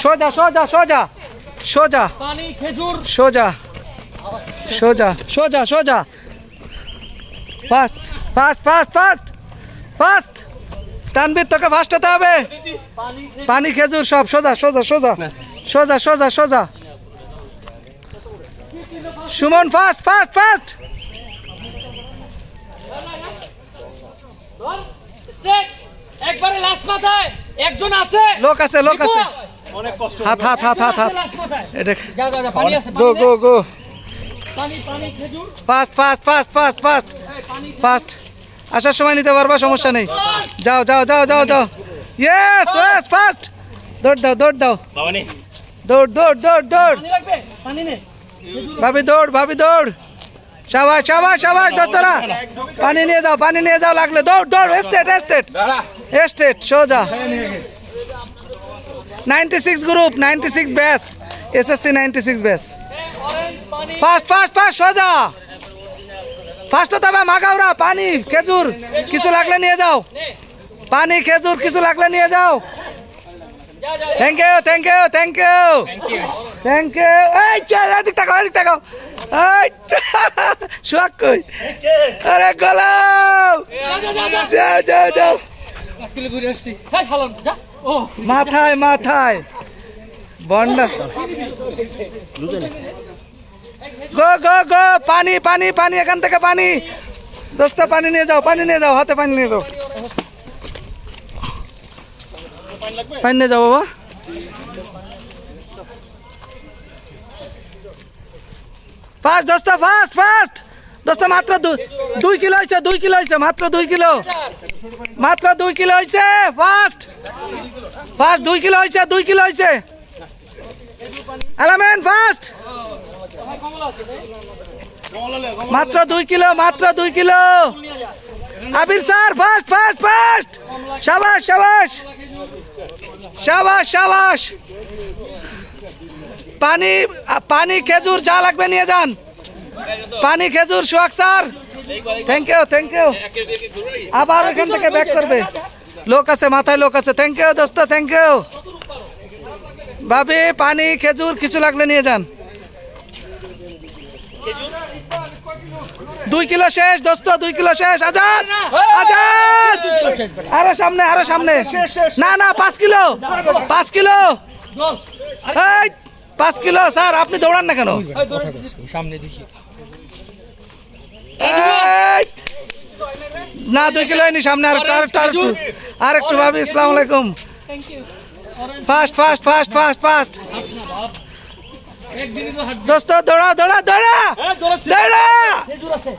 সোজা সোজা সোজা সোজা পানি খেজুর সোজা সোজা সোজা সোজা fast fast fast fast fast Tanvir তোকে ফাস্ট হতে হবে পানি খেজুর সব সোজা সোজা সোজা সোজা সোজা সোজা সুমন ফাস্ট ফাস্ট ফাস্ট একবারে লাস্ট মাথায় একজন আছে লোক আছে লোক আছে অনেক কষ্ট হাত হাত হাত হাত হাত এটা যা যা যা পানি আছে গো গো গো পানি পানি খেজুর fast fast fast fast fast fast আসার সময় নিতে পারবা সমস্যা নেই যাও যাও যাও যাও যাও ইয়েস ইয়েস ফাস্ট দৌড় দাও দৌড় দাও বাবানি দৌড় দৌড় দৌড় দৌড় পানি লাগবে পানি নে ভাবি দৌড় ভাবি দৌড় শাবাশ শাবাশ শাবাশ দোস্তরা পানি নিয়ে যাও লাগলে দৌড় দৌড় এস্টেট এস্টেট এস্টেট সোজা 96 group 96 batch SSC 96 batch orange পানি ফাস্ট ফাস্ট ফাস্ট সোজা ফাস্ট হতে হবে মাগাওরা পানি খেজুর কিছু লাগলে নিয়ে যাও পানি খেজুর কিছু লাগলে নিয়ে যাও যা যা thank you thank you thank you thank you এই চল এদিক তাকাও এই সোহাগ কই আরে গোলাম যাও যাও যাও আজকে ঘুরে আসছি হ্যাঁ হালান যা ও মাথায় মাথায় বন্ডা গো গো গো পানি পানি পানি এখান থেকে পানি দোস্ত পানি নিয়ে যাও হাতে পানি নিয়ে যাও পানি নিয়ে যাও বাবা ফাস্ট দোস্ত ফাস্ট ফাস্ট দোস্ত মাত্র 2 কিলো হয়েছে 2 কিলো হয়েছে মাত্র 2 কিলো মাত্র 2 কিলো হয়েছে ফাস্ট ফাস্ট 2 কিলো হয়েছে 2 কিলো হয়েছে আলামেন ফাস্ট মাত্র 2 কিলো মাত্র 2 কিলো আবির স্যার ফাস্ট ফাস্ট ফাস্ট শাবাশ শাবাশ শাবাশ শাবাশ পানি পানি খেজুর যা লাগবে নিয়ে যান পানি খেজুর সোহাগ স্যার থ্যাংক ইউ আবার এখান থেকে ব্যাক করবে লোক আছে মাথায় লোক আছে থ্যাংক ইউ দোস্ত থ্যাংক ইউ ভাবি পানি খেজুর কিছু লাগলে নিয়ে যান 2 কিলো শেষ দোস্ত 2 কিলো শেষ আজাদ আজাদ আরো সামনে না না 5 কিলো 5 কিলো এই 5 কিলো স্যার আপনি দৌড়ান না কেন সামনে দেখি এই, না 2 কিলো হয়নি সামনে আর একটু ভাবি আসসালামু আলাইকুম fast fast fast fast fast একদিনই তো হাঁটবে দোস্ত দৌড়া দৌড়া দৌড়া দৌড়া খেজুর আছে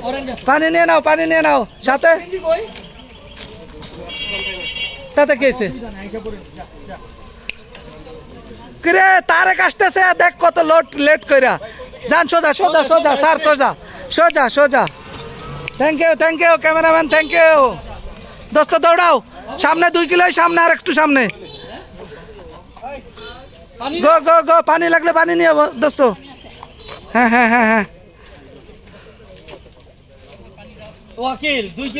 অরেঞ্জ আছে পানি নিয়ে নাও সাথে কই তাতে কেছে কিরে তারেক আসতেছে দেখ কত লেট কইরা যান সোজা সোজা সোজা স্যার সোজা সোজা সোজা thank you cameraman thank you দোস্ত দৌড়াও সামনে 2 কিলো সামনে আর একটু সামনে গো গো গো পানি লাগলে পানি নিয়ে দোস্ত হ্যাঁ ওয়াকিল 2